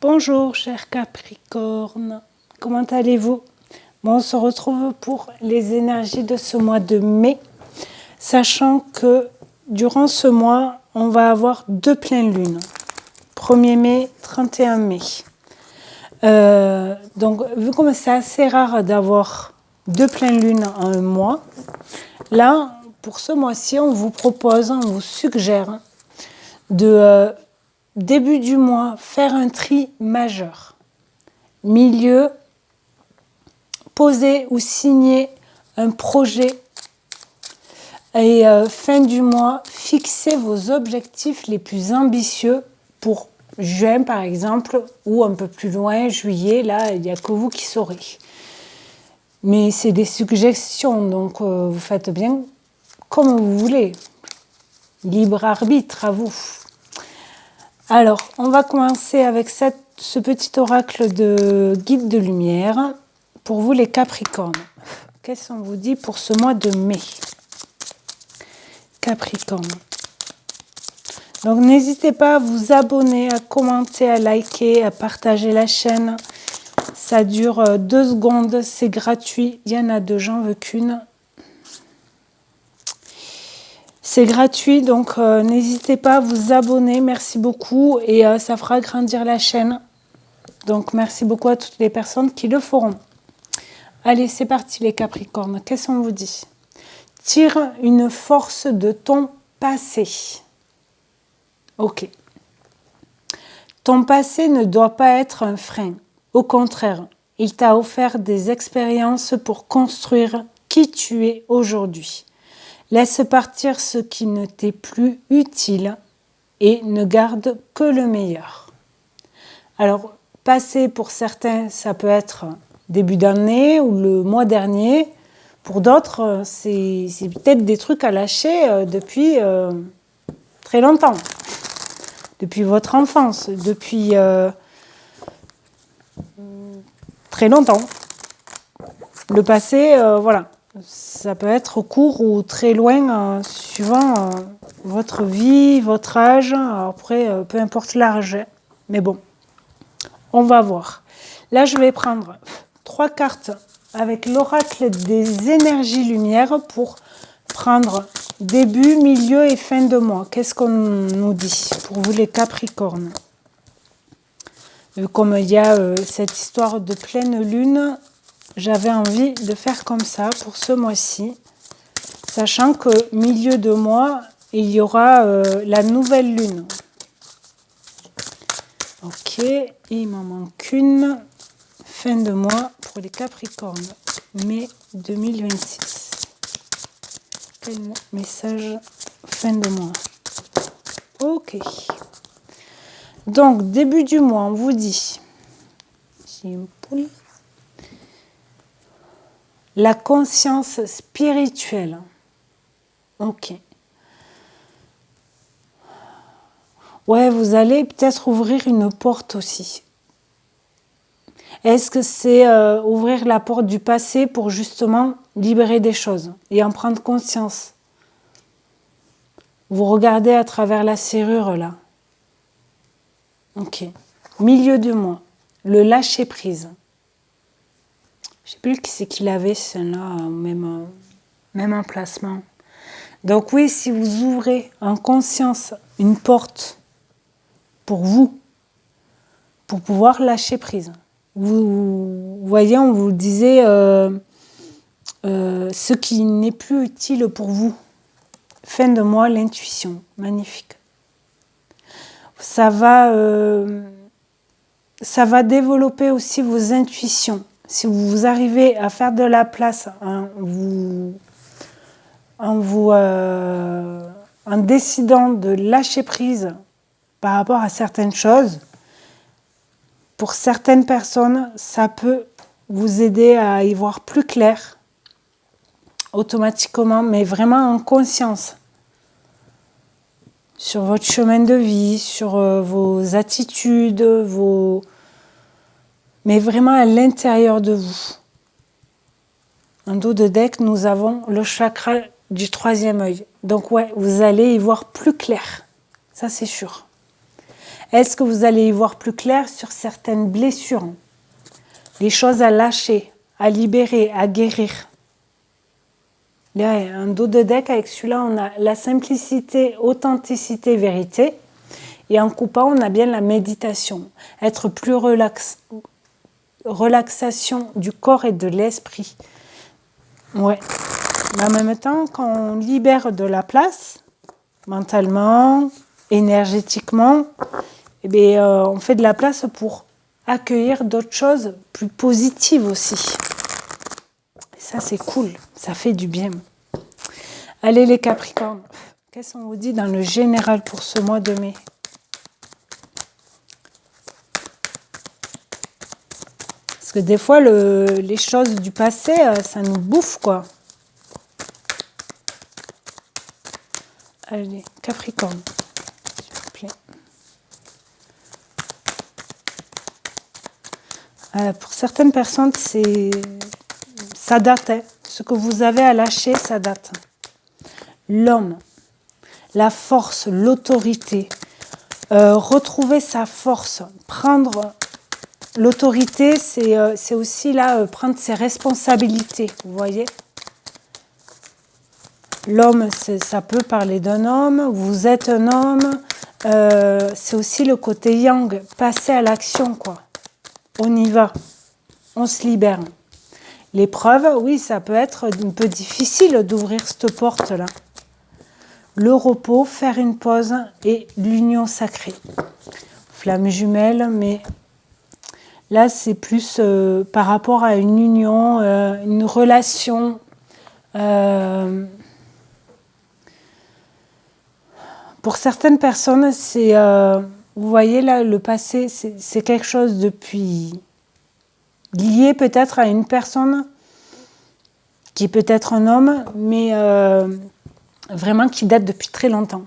Bonjour cher Capricorne, comment allez-vous? Bon, on se retrouve pour les énergies de ce mois de mai, sachant que durant ce mois, on va avoir deux pleines lunes, 1er mai, 31 mai. Donc, vu comme c'est assez rare d'avoir deux pleines lunes en un mois, là, pour ce mois-ci, on vous propose, on vous suggère de début du mois faire un tri majeur. Milieu, poser ou signer un projet. Et fin du mois, fixez vos objectifs les plus ambitieux pour juin par exemple, ou un peu plus loin, juillet, là, il n'y a que vous qui saurez. Mais c'est des suggestions, donc vous faites bien comme vous voulez. Libre arbitre à vous. Alors, on va commencer avec ce petit oracle de guide de lumière pour vous les Capricornes. Qu'est-ce qu'on vous dit pour ce mois de mai? Capricorne. Donc, n'hésitez pas à vous abonner, à commenter, à liker, à partager la chaîne. Ça dure 2 secondes, c'est gratuit. Il y en a 2, j'en veux qu'une. C'est gratuit, donc n'hésitez pas à vous abonner. Merci beaucoup et ça fera grandir la chaîne. Donc, merci beaucoup à toutes les personnes qui le feront. Allez, c'est parti les Capricornes. Qu'est-ce qu'on vous dit? Tire une force de ton passé. Ok. Ton passé ne doit pas être un frein. Au contraire, il t'a offert des expériences pour construire qui tu es aujourd'hui. Laisse partir ce qui ne t'est plus utile et ne garde que le meilleur. Alors, passé pour certains, ça peut être début d'année ou le mois dernier. Pour d'autres, c'est peut-être des trucs à lâcher depuis très longtemps. Depuis votre enfance, depuis très longtemps. Le passé, voilà. Ça peut être court ou très loin, suivant votre vie, votre âge. Après, peu importe l'âge. Mais bon, on va voir. Là, je vais prendre 3 cartes avec l'oracle des énergies lumière pour prendre début, milieu et fin de mois. Qu'est-ce qu'on nous dit pour vous les Capricornes? Comme il y a cette histoire de pleine lune, j'avais envie de faire comme ça pour ce mois-ci, sachant que milieu de mois, il y aura la nouvelle lune. Ok, il m'en manque une. Fin de mois pour les Capricornes, mai 2026. Quel message fin de mois? Ok. Donc, début du mois, on vous dit... J'ai une poule. La conscience spirituelle. Ok. Ouais, vous allez peut-être ouvrir une porte aussi. Est-ce que c'est ouvrir la porte du passé pour justement libérer des choses et en prendre conscience? Vous regardez à travers la serrure là. Ok. Milieu du mois. Le lâcher prise. Je ne sais plus qui c'est qui l'avait, celle-là, même emplacement. Donc oui, si vous ouvrez en conscience une porte pour vous, pour pouvoir lâcher prise. Vous voyez, on vous disait ce qui n'est plus utile pour vous. Fin de mois, l'intuition. Magnifique. Ça va développer aussi vos intuitions. Si vous arrivez à faire de la place en décidant de lâcher prise par rapport à certaines choses, pour certaines personnes, ça peut vous aider à y voir plus clair automatiquement, mais vraiment en conscience sur votre chemin de vie, sur vos attitudes, mais vraiment à l'intérieur de vous. En dos de deck, nous avons le chakra du 3e œil. Donc ouais, vous allez y voir plus clair. Ça, c'est sûr. Est-ce que vous allez y voir plus clair sur certaines blessures? Les choses à lâcher, à libérer, à guérir. Il y a un dos de deck, avec celui-là, on a la simplicité, authenticité, vérité. Et en coupant, on a bien la méditation. Être plus relaxation du corps et de l'esprit. Ouais. Mais en même temps, quand on libère de la place, mentalement, énergétiquement, eh bien, on fait de la place pour accueillir d'autres choses plus positives aussi. Et ça, c'est cool. Ça fait du bien. Allez, les Capricornes. Qu'est-ce qu'on vous dit dans le général pour ce mois de mai? Parce que des fois, les choses du passé, ça nous bouffe, quoi. Allez, Capricorne, s'il vous plaît. Pour certaines personnes, ça date. Hein. Ce que vous avez à lâcher, ça date. L'homme, la force, l'autorité. Retrouver sa force, prendre... L'autorité, c'est aussi là, prendre ses responsabilités, vous voyez. L'homme, ça peut parler d'un homme, vous êtes un homme. C'est aussi le côté yang, passer à l'action, quoi. On y va, on se libère. L'épreuve, oui, ça peut être un peu difficile d'ouvrir cette porte-là. Le repos, faire une pause et l'union sacrée. Flamme jumelle, mais là, c'est plus par rapport à une union, une relation. Pour certaines personnes, c'est, vous voyez là, le passé, c'est quelque chose depuis lié peut-être à une personne qui est peut-être un homme, mais vraiment qui date depuis très longtemps.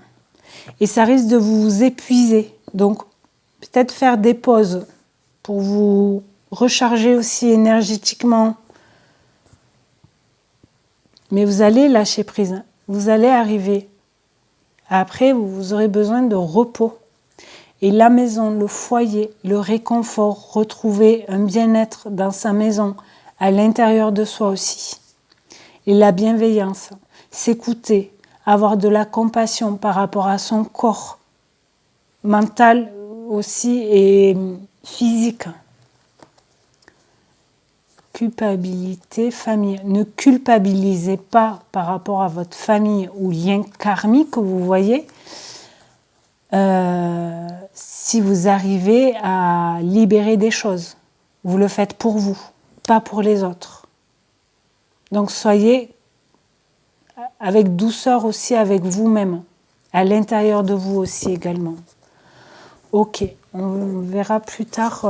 Et ça risque de vous épuiser. Donc, peut-être faire des pauses pour vous recharger aussi énergétiquement. Mais vous allez lâcher prise. Vous allez arriver. Après, vous aurez besoin de repos. Et la maison, le foyer, le réconfort, retrouver un bien-être dans sa maison, à l'intérieur de soi aussi. Et la bienveillance, s'écouter, avoir de la compassion par rapport à son corps, mental aussi et physique. Culpabilité, famille. Ne culpabilisez pas par rapport à votre famille ou lien karmique, vous voyez. Si vous arrivez à libérer des choses, vous le faites pour vous, pas pour les autres. Donc soyez avec douceur aussi avec vous-même, à l'intérieur de vous aussi également. Ok, on verra plus tard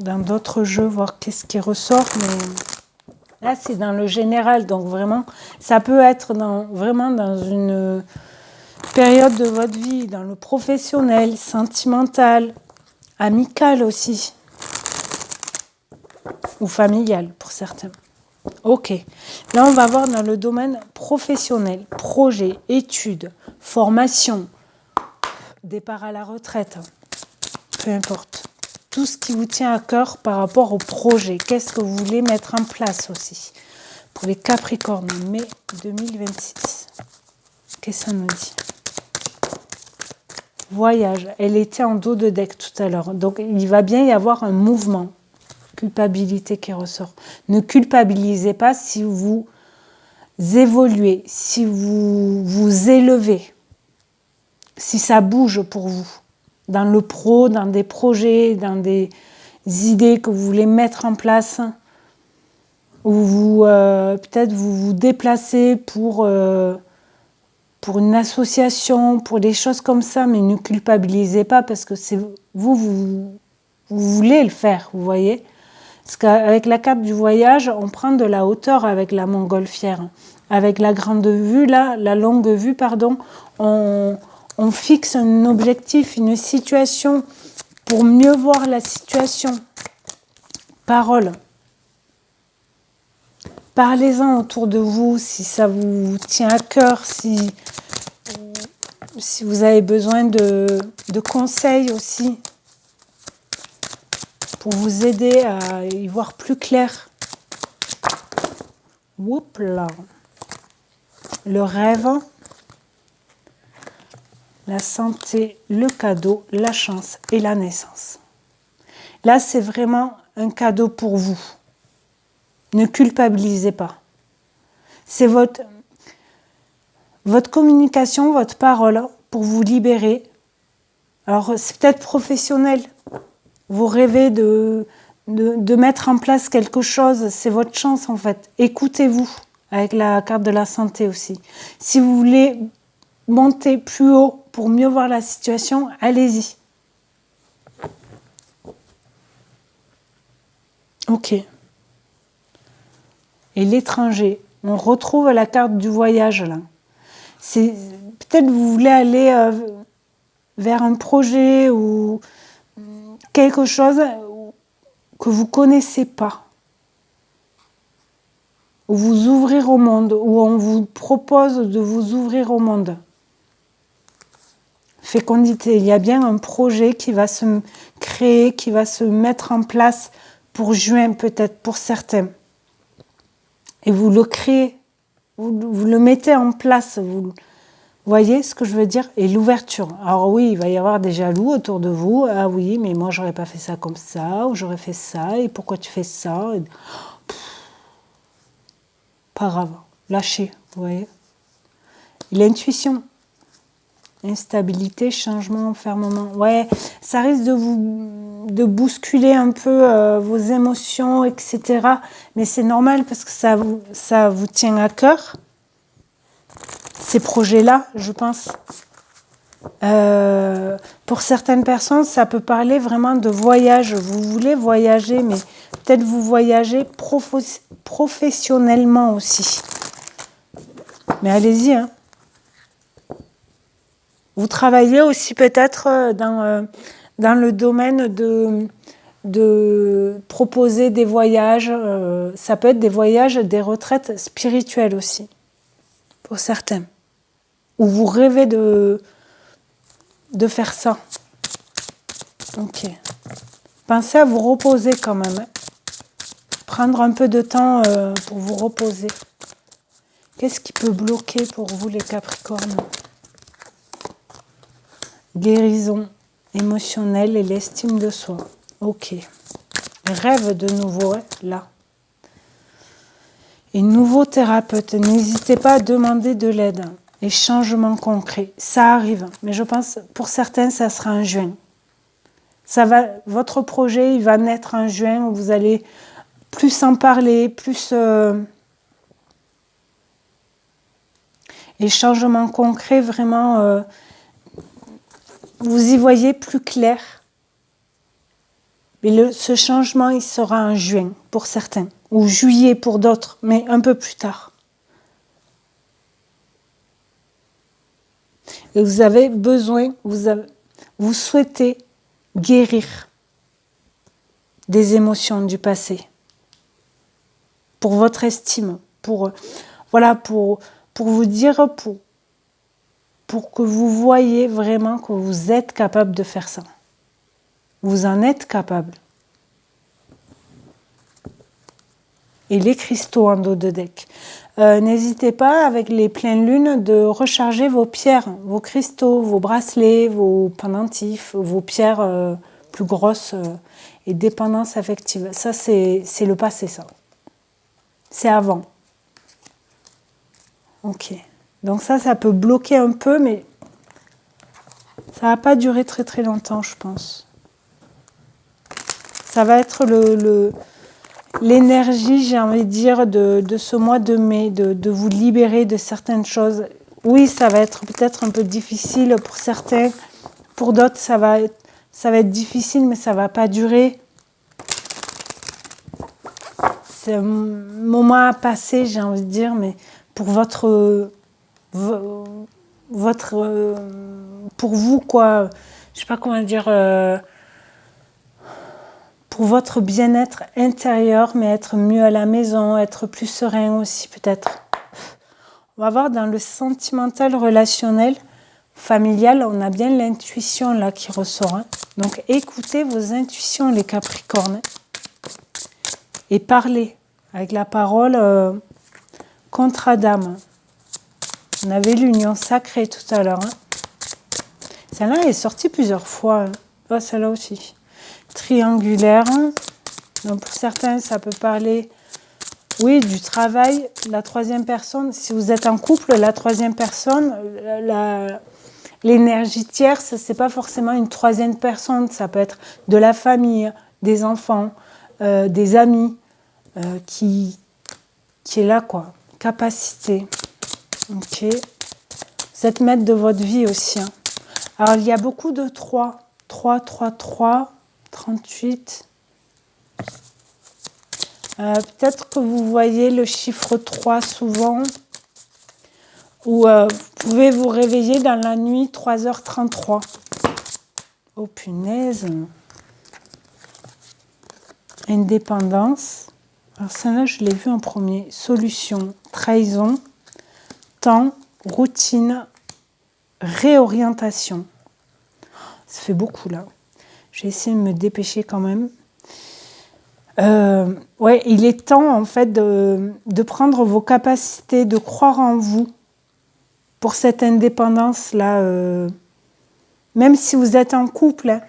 dans d'autres jeux, voir qu'est-ce qui ressort, mais là c'est dans le général, donc vraiment, ça peut être vraiment dans une période de votre vie, dans le professionnel, sentimental, amical aussi, ou familial pour certains. Ok, là on va voir dans le domaine professionnel, projet, études, formation, départ à la retraite, peu importe. Tout ce qui vous tient à cœur par rapport au projet, qu'est-ce que vous voulez mettre en place aussi. Pour les Capricornes, mai 2026, qu'est-ce que ça nous dit? Voyage, elle était en dos de deck tout à l'heure, donc il va bien y avoir un mouvement. Culpabilité qui ressort. Ne culpabilisez pas si vous évoluez, si vous vous élevez, si ça bouge pour vous, dans le pro, dans des projets, dans des idées que vous voulez mettre en place, ou peut-être vous vous déplacez pour une association, pour des choses comme ça, mais ne culpabilisez pas parce que c'est vous voulez le faire, vous voyez. Parce qu'avec la carte du voyage, on prend de la hauteur avec la montgolfière. Avec la grande vue, là, la longue vue, pardon, on fixe un objectif, une situation pour mieux voir la situation. Parole. Parlez-en autour de vous si ça vous tient à cœur, si si vous avez besoin de conseils aussi pour vous aider à y voir plus clair. Oups là. Le rêve, la santé, le cadeau, la chance et la naissance. Là, c'est vraiment un cadeau pour vous. Ne culpabilisez pas. C'est votre communication, votre parole pour vous libérer. Alors, c'est peut-être professionnel. Vous rêvez de mettre en place quelque chose. C'est votre chance, en fait. Écoutez-vous avec la carte de la santé aussi. Si vous voulez monter plus haut pour mieux voir la situation, allez-y. Ok. Et l'étranger, on retrouve la carte du voyage là. C'est peut-être vous voulez aller vers un projet ou quelque chose que vous connaissez pas. Ou vous ouvrir au monde, ou on vous propose de vous ouvrir au monde. Fécondité, il y a bien un projet qui va se créer, qui va se mettre en place pour juin peut-être, pour certains. Et vous le créez, vous le mettez en place, vous voyez ce que je veux dire? Et l'ouverture. Alors oui, il va y avoir des jaloux autour de vous. Ah oui, mais moi j'aurais pas fait ça comme ça, ou j'aurais fait ça, et pourquoi tu fais ça? Pas grave, lâchez, vous voyez. L'intuition, instabilité, changement, enfermement. Ouais, ça risque de bousculer un peu vos émotions, etc. Mais c'est normal parce que ça vous tient à cœur. Ces projets-là, je pense. Pour certaines personnes, ça peut parler vraiment de voyage. Vous voulez voyager, mais peut-être vous voyagez professionnellement aussi. Mais allez-y, hein. Vous travaillez aussi peut-être dans le domaine de proposer des voyages. Ça peut être des voyages, des retraites spirituelles aussi, pour certains. Ou vous rêvez de faire ça. Ok. Pensez à vous reposer quand même. Hein. Prendre un peu de temps pour vous reposer. Qu'est-ce qui peut bloquer pour vous les Capricornes? Guérison émotionnelle et l'estime de soi. Ok. Rêve de nouveau, là. Et nouveau thérapeute, n'hésitez pas à demander de l'aide. Et changement concret, ça arrive. Mais je pense, pour certains, ça sera en juin. Votre projet, il va naître en juin, où vous allez plus en parler, plus... Et changement concret, vraiment... vous y voyez plus clair. Mais ce changement, il sera en juin pour certains, ou juillet pour d'autres, mais un peu plus tard. Et vous avez besoin, vous souhaitez guérir des émotions du passé. Pour votre estime, pour vous dire, pour que vous voyez vraiment que vous êtes capable de faire ça. Vous en êtes capable. Et les cristaux en dos de deck. N'hésitez pas, avec les pleines lunes, de recharger vos pierres, vos cristaux, vos bracelets, vos pendentifs, vos pierres plus grosses et dépendance affective. Ça, c'est le passé, ça. C'est avant. Ok. Donc ça peut bloquer un peu, mais ça va pas durer très très longtemps, je pense. Ça va être l'énergie, j'ai envie de dire, de ce mois de mai, de vous libérer de certaines choses. Oui, ça va être peut-être un peu difficile pour certains. Pour d'autres, ça va être difficile, mais ça va pas durer. C'est un moment à passer, j'ai envie de dire, mais pour pour vous, quoi, je sais pas comment dire, pour votre bien-être intérieur, mais être mieux à la maison, être plus serein aussi peut-être. On va voir dans le sentimental relationnel, familial, on a bien l'intuition là qui ressort. Hein. Donc, écoutez vos intuitions, les Capricornes. Et parlez avec la parole contre Adam. On avait l'union sacrée tout à l'heure. Hein. Celle-là est sortie plusieurs fois. Hein. Oh, celle-là aussi. Triangulaire. Donc, pour certains, ça peut parler, oui, du travail. La troisième personne, si vous êtes en couple, la troisième personne, l'énergie tierce, c'est pas forcément une troisième personne. Ça peut être de la famille, des enfants, des amis, qui est là, quoi. Capacité. Ok. Vous êtes maître de votre vie aussi. Hein. Alors, il y a beaucoup de 3. 3, 3, 3, 38. Peut-être que vous voyez le chiffre 3 souvent. Ou vous pouvez vous réveiller dans la nuit 3h33. Oh punaise. Indépendance. Alors celle-là, je l'ai vue en premier. Solution, trahison, temps, routine, réorientation. Ça fait beaucoup là. Je vais essayer de me dépêcher quand même. Ouais, il est temps en fait de prendre vos capacités, de croire en vous pour cette indépendance-là. Même si vous êtes en couple. Hein.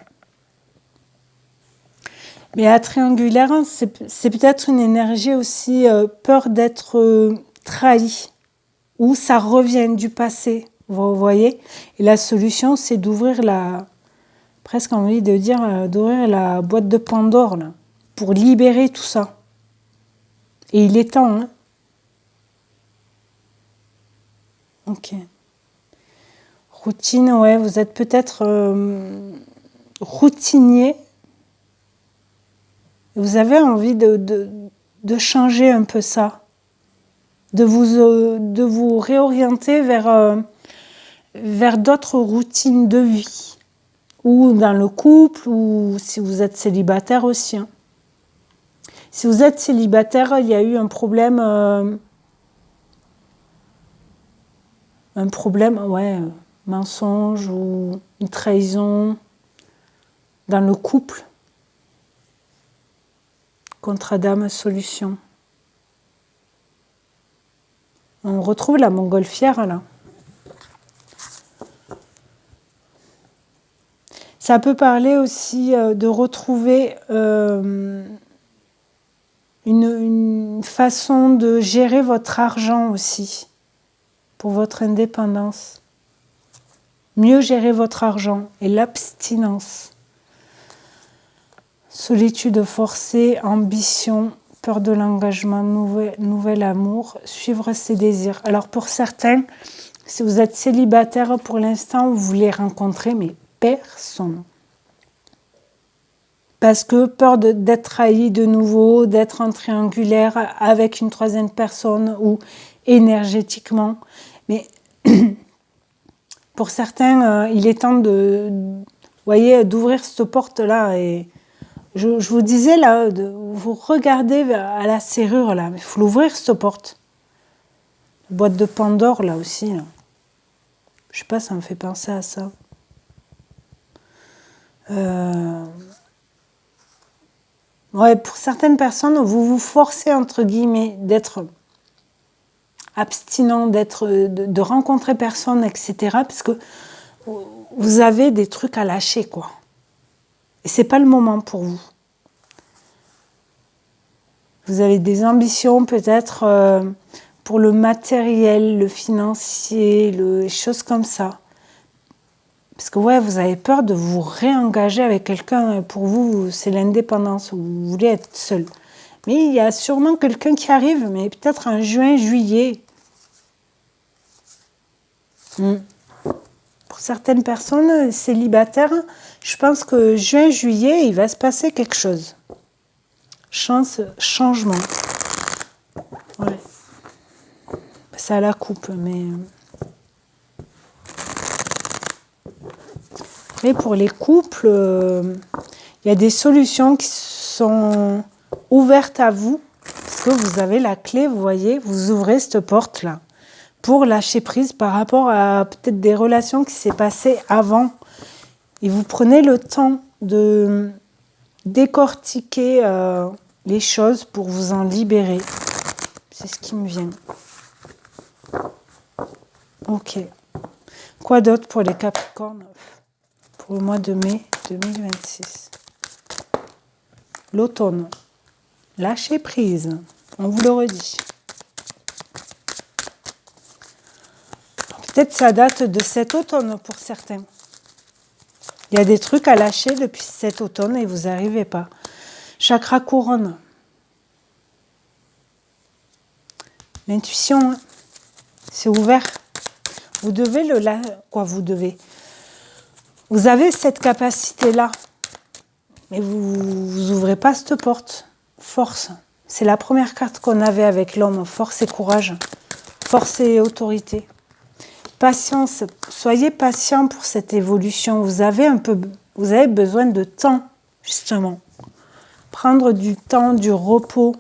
Mais à triangulaire, c'est peut-être une énergie aussi peur d'être trahi. Ou ça revient du passé, vous voyez. Et la solution, c'est d'ouvrir presque envie de dire, d'ouvrir la boîte de Pandore, là, pour libérer tout ça. Et il est temps, hein. Ok. Routine, ouais, vous êtes peut-être routinier. Vous avez envie de changer un peu ça. De vous réorienter vers d'autres routines de vie. Ou dans le couple, ou si vous êtes célibataire aussi. Hein. Si vous êtes célibataire, il y a eu un problème, ouais, mensonge ou une trahison dans le couple. Contre Adam, solution. On retrouve la montgolfière là. Ça peut parler aussi de retrouver une façon de gérer votre argent aussi, pour votre indépendance. Mieux gérer votre argent et l'abstinence. Solitude forcée, ambition, peur de l'engagement, nouvel amour, suivre ses désirs. Alors pour certains, si vous êtes célibataire pour l'instant, vous voulez rencontrer, mais personne. Parce que peur d'être trahi de nouveau, d'être en triangulaire avec une troisième personne ou énergétiquement. Mais pour certains, il est temps d'ouvrir cette porte-là. Et je vous disais là, vous regardez à la serrure là, il faut l'ouvrir cette porte. La boîte de Pandore là aussi. Là. Je sais pas, ça me fait penser à ça. Ouais, pour certaines personnes, vous vous forcez entre guillemets d'être abstinent, de rencontrer personne, etc. Parce que vous avez des trucs à lâcher, quoi. Et c'est pas le moment pour vous. Vous avez des ambitions peut-être pour le matériel, le financier, les choses comme ça. Parce que ouais, vous avez peur de vous réengager avec quelqu'un. Pour vous, c'est l'indépendance. Vous voulez être seul. Mais il y a sûrement quelqu'un qui arrive, mais peut-être en juin, juillet. Pour certaines personnes célibataires, je pense que juin, juillet, il va se passer quelque chose. Changement. Ouais. C'est à la coupe, mais... Mais pour les couples, il y a des solutions qui sont ouvertes à vous. Parce que vous avez la clé, vous voyez, vous ouvrez cette porte-là. pour lâcher prise par rapport à peut-être des relations qui s'est passées avant. Et vous prenez le temps de décortiquer les choses pour vous en libérer. C'est ce qui me vient. Ok. Quoi d'autre pour les Capricornes pour le mois de mai 2026? L'automne. Lâchez prise. On vous le redit. Peut-être ça date de cet automne pour certains. Il y a des trucs à lâcher depuis cet automne et vous n'arrivez pas. Chakra couronne. L'intuition, hein, c'est ouvert. Vous devez vous devez. Vous avez cette capacité-là. Mais vous ouvrez pas cette porte. Force. C'est la première carte qu'on avait avec l'homme. Force et courage. Force et autorité. Patience. Soyez patient pour cette évolution. Vous avez besoin de temps, justement. Prendre du temps, du repos.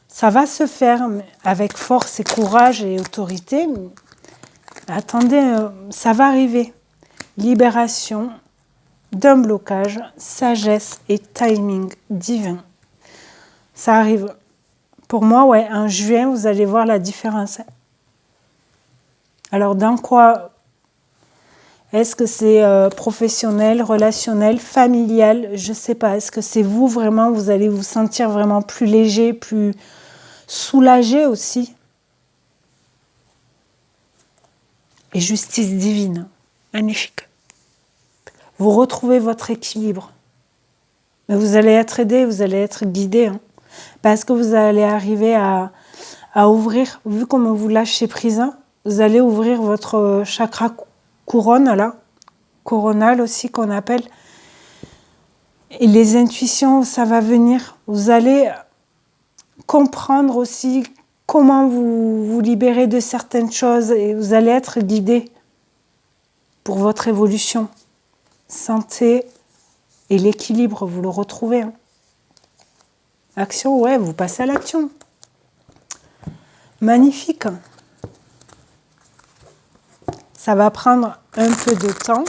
Ça va se faire avec force et courage et autorité. Attendez, ça va arriver. Libération d'un blocage, sagesse et timing divin. Ça arrive. Pour moi, ouais, en juin, vous allez voir la différence. Alors, dans quoi? Est-ce que c'est professionnel, relationnel, familial? Je ne sais pas. Est-ce que c'est vous vraiment? Vous allez vous sentir vraiment plus léger, plus soulagé aussi. Et justice divine. Magnifique. Vous retrouvez votre équilibre. Mais vous allez être aidé, vous allez être guidé. Hein, parce que vous allez arriver à ouvrir, vu comme vous lâchez prise, hein, vous allez ouvrir votre chakra couronne, là, coronal aussi qu'on appelle. Et les intuitions, ça va venir. Vous allez comprendre aussi comment vous libérer de certaines choses et vous allez être guidé pour votre évolution. Santé et l'équilibre, vous le retrouvez. Hein. Action, ouais, vous passez à l'action. Magnifique. Ça va prendre un peu de temps,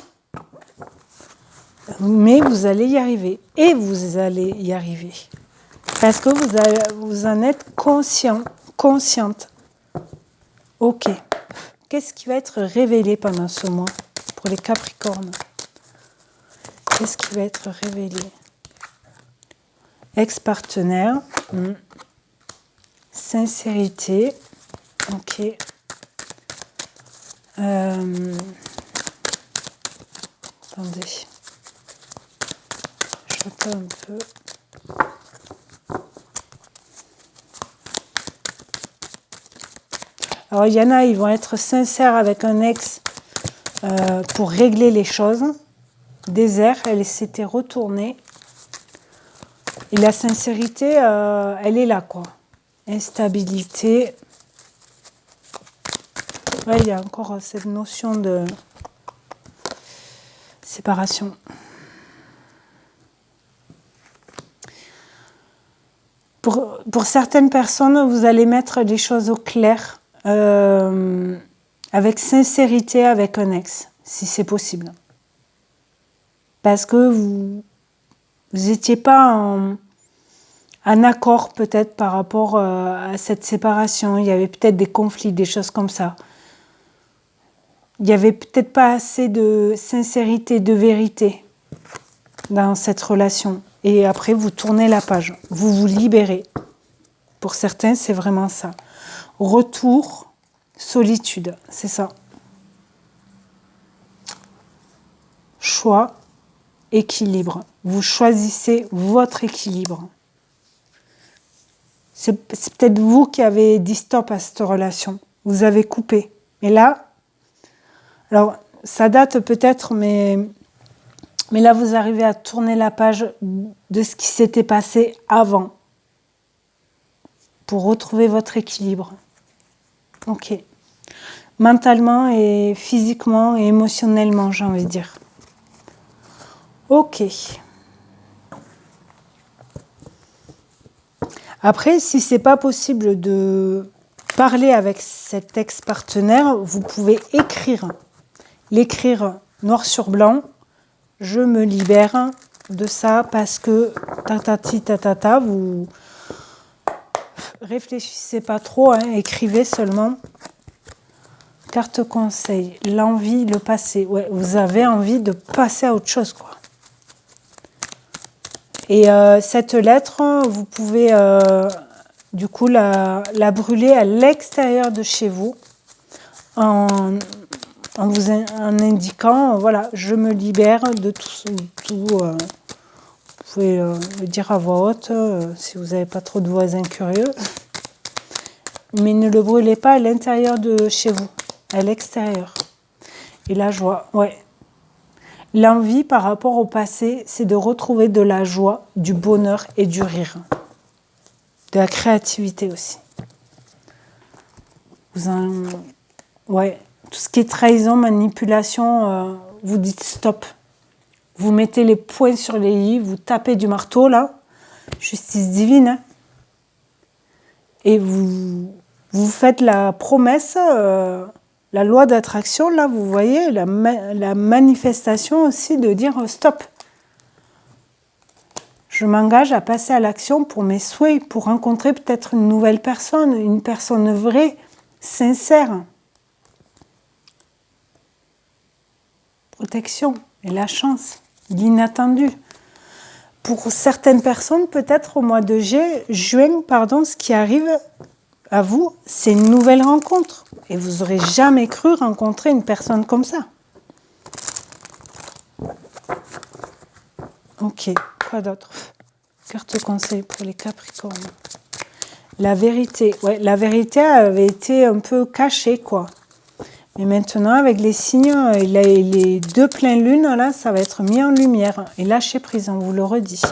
mais vous allez y arriver. Et vous allez y arriver. Parce que vous en êtes conscient, consciente. Ok. Qu'est-ce qui va être révélé pendant ce mois pour les Capricornes? Qu'est-ce qui va être révélé? Ex-partenaire. Sincérité. Ok. Attendez. Je un peu. Alors, il y en a, ils vont être sincères avec un ex pour régler les choses. Désert, elle s'était retournée. Et la sincérité, elle est là, quoi. Instabilité. Ouais, il y a encore cette notion de séparation. Pour certaines personnes, vous allez mettre les choses au clair, avec sincérité avec un ex, si c'est possible. Parce que vous n'étiez pas en accord peut-être par rapport à cette séparation. Il y avait peut-être des conflits, des choses comme ça. Il n'y avait peut-être pas assez de sincérité, de vérité dans cette relation. Et après, vous tournez la page. Vous vous libérez. Pour certains, c'est vraiment ça. Retour, solitude, c'est ça. Choix, équilibre. Vous choisissez votre équilibre. C'est peut-être vous qui avez dit stop à cette relation. Vous avez coupé. Et là, alors ça date peut-être, mais là vous arrivez à tourner la page de ce qui s'était passé avant. Pour retrouver votre équilibre. Ok. Mentalement et physiquement et émotionnellement, j'ai envie de dire. Ok. Après, si c'est pas possible de parlez avec cet ex-partenaire, vous pouvez l'écrire noir sur blanc. Je me libère de ça parce que tatati tatata, vous réfléchissez pas trop, hein, écrivez seulement. Carte conseil, l'envie, le passé. Ouais, vous avez envie de passer à autre chose, quoi. Et cette lettre, vous pouvez du coup la brûler à l'extérieur de chez vous en indiquant, voilà, je me libère de tout. Vous pouvez le dire à voix haute si vous n'avez pas trop de voisins curieux. Mais ne le brûlez pas à l'intérieur de chez vous, à l'extérieur. Et la joie, ouais. L'envie par rapport au passé, c'est de retrouver de la joie, du bonheur et du rire. De la créativité aussi. Ouais. Tout ce qui est trahison, manipulation, vous dites stop. Vous mettez les poings sur les i, vous tapez du marteau, là. Justice divine. Hein. Et vous faites la promesse, la loi d'attraction, là, vous voyez, la manifestation aussi de dire stop. Je m'engage à passer à l'action pour mes souhaits, pour rencontrer peut-être une nouvelle personne, une personne vraie, sincère. Protection et la chance, l'inattendu. Pour certaines personnes, peut-être au mois de juin, ce qui arrive à vous, c'est une nouvelle rencontre. Et vous n'aurez jamais cru rencontrer une personne comme ça. Ok, quoi d'autre? Carte conseil pour les Capricornes. La vérité. Ouais, la vérité avait été un peu cachée, quoi. Et maintenant, avec les signes, les 2 pleines lunes, là, ça va être mis en lumière. Et lâcher prise, on vous le redit.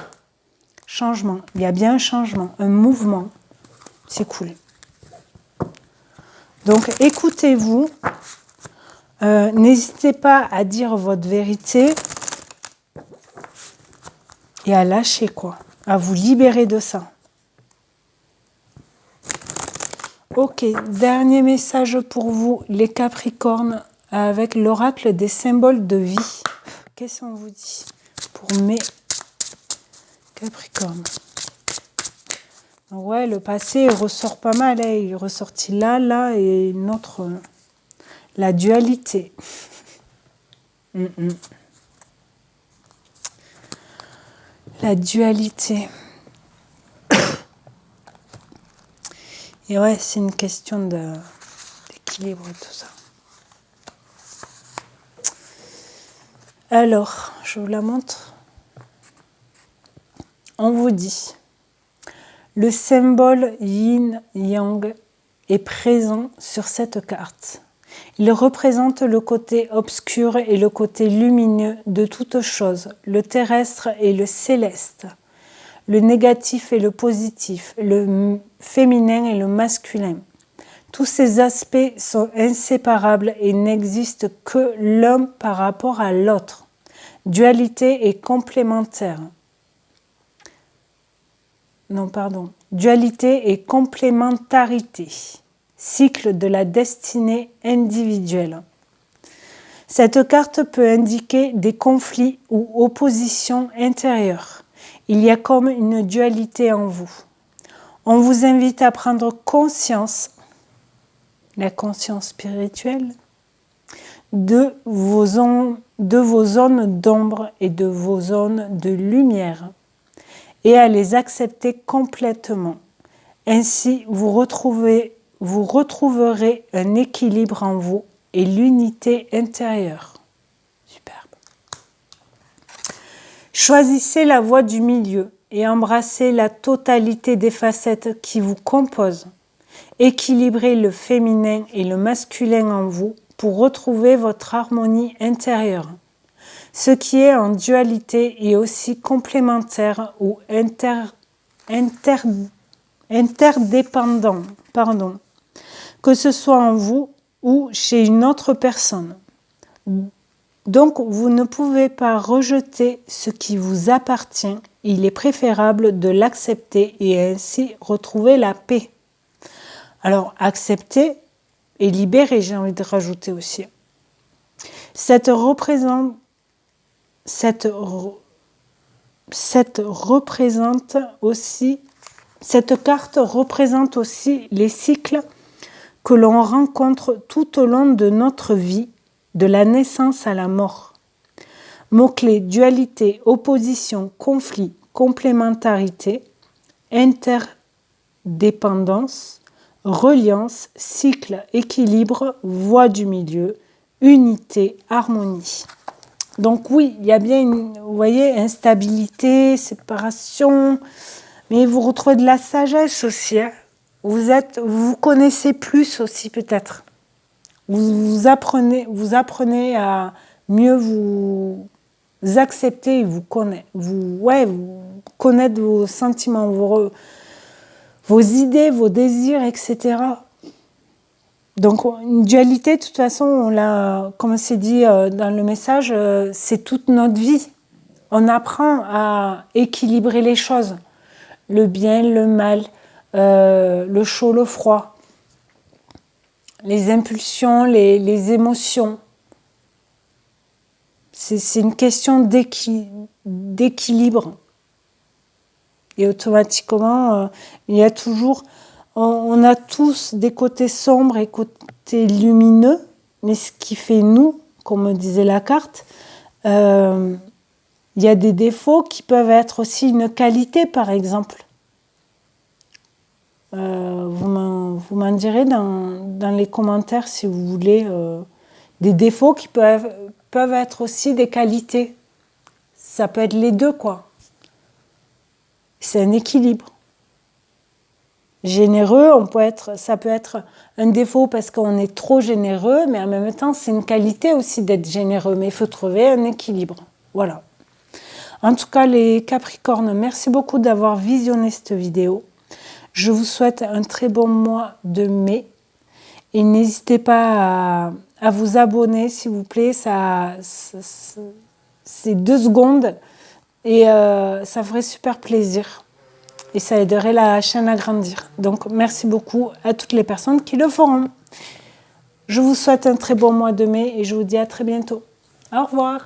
Changement. Il y a bien un changement, un mouvement. C'est cool. Donc, écoutez-vous. N'hésitez pas à dire votre vérité. Et à lâcher, quoi. À vous libérer de ça. Ok, dernier message pour vous, les Capricornes, avec l'oracle des symboles de vie. Qu'est-ce qu'on vous dit pour mes Capricornes? Ouais, le passé ressort pas mal. Hein. Il est ressorti là, et notre... la dualité. La dualité. Et ouais, c'est une question d'équilibre et tout ça. Alors, je vous la montre. On vous dit, le symbole yin-yang est présent sur cette carte. Il représente le côté obscur et le côté lumineux de toute chose, le terrestre et le céleste, le négatif et le positif, le féminin et le masculin. Tous ces aspects sont inséparables et n'existent que l'un par rapport à l'autre. Dualité et complémentaire. Dualité et complémentarité. Cycle de la destinée individuelle. Cette carte peut indiquer des conflits ou oppositions intérieures. Il y a comme une dualité en vous. On vous invite à prendre conscience, la conscience spirituelle, de vos zones d'ombre et de vos zones de lumière et à les accepter complètement. Ainsi, vous retrouverez un équilibre en vous et l'unité intérieure. Superbe. Choisissez la voie du milieu et embrassez la totalité des facettes qui vous composent. Équilibrez le féminin et le masculin en vous pour retrouver votre harmonie intérieure. Ce qui est en dualité est aussi complémentaire ou interdépendant, que ce soit en vous ou chez une autre personne. Donc, vous ne pouvez pas rejeter ce qui vous appartient. Il est préférable de l'accepter et ainsi retrouver la paix. Alors, accepter et libérer, j'ai envie de rajouter aussi. Cette carte représente aussi les cycles que l'on rencontre tout au long de notre vie, de la naissance à la mort. Mots-clés, dualité, opposition, conflit, complémentarité, interdépendance, reliance, cycle, équilibre, voie du milieu, unité, harmonie. Donc oui, il y a bien, vous voyez, instabilité, séparation, mais vous retrouvez de la sagesse aussi. Hein. Vous connaissez plus aussi peut-être. Vous apprenez à mieux vous accepter et vous connaître. Vous connaître vos sentiments, vos idées, vos désirs, etc. Donc, une dualité, de toute façon, on l'a, comme c'est dit dans le message, c'est toute notre vie. On apprend à équilibrer les choses. Le bien, le mal, le chaud, le froid, les impulsions, les émotions. C'est une question d'équilibre. Et automatiquement, il y a toujours... On a tous des côtés sombres et côtés lumineux, mais ce qui fait nous, comme me disait la carte, il y a des défauts qui peuvent être aussi une qualité, par exemple. Vous m'en direz dans les commentaires si vous voulez des défauts qui peuvent être aussi des qualités. Ça peut être les deux, quoi. C'est un équilibre. Généreux, ça peut être un défaut parce qu'on est trop généreux, mais en même temps, c'est une qualité aussi d'être généreux. Mais il faut trouver un équilibre. Voilà. En tout cas, les Capricornes, merci beaucoup d'avoir visionné cette vidéo. Je vous souhaite un très bon mois de mai. Et n'hésitez pas à vous abonner, s'il vous plaît. C'est 2 secondes et ça ferait super plaisir. Et ça aiderait la chaîne à grandir. Donc, merci beaucoup à toutes les personnes qui le feront. Je vous souhaite un très bon mois de mai et je vous dis à très bientôt. Au revoir.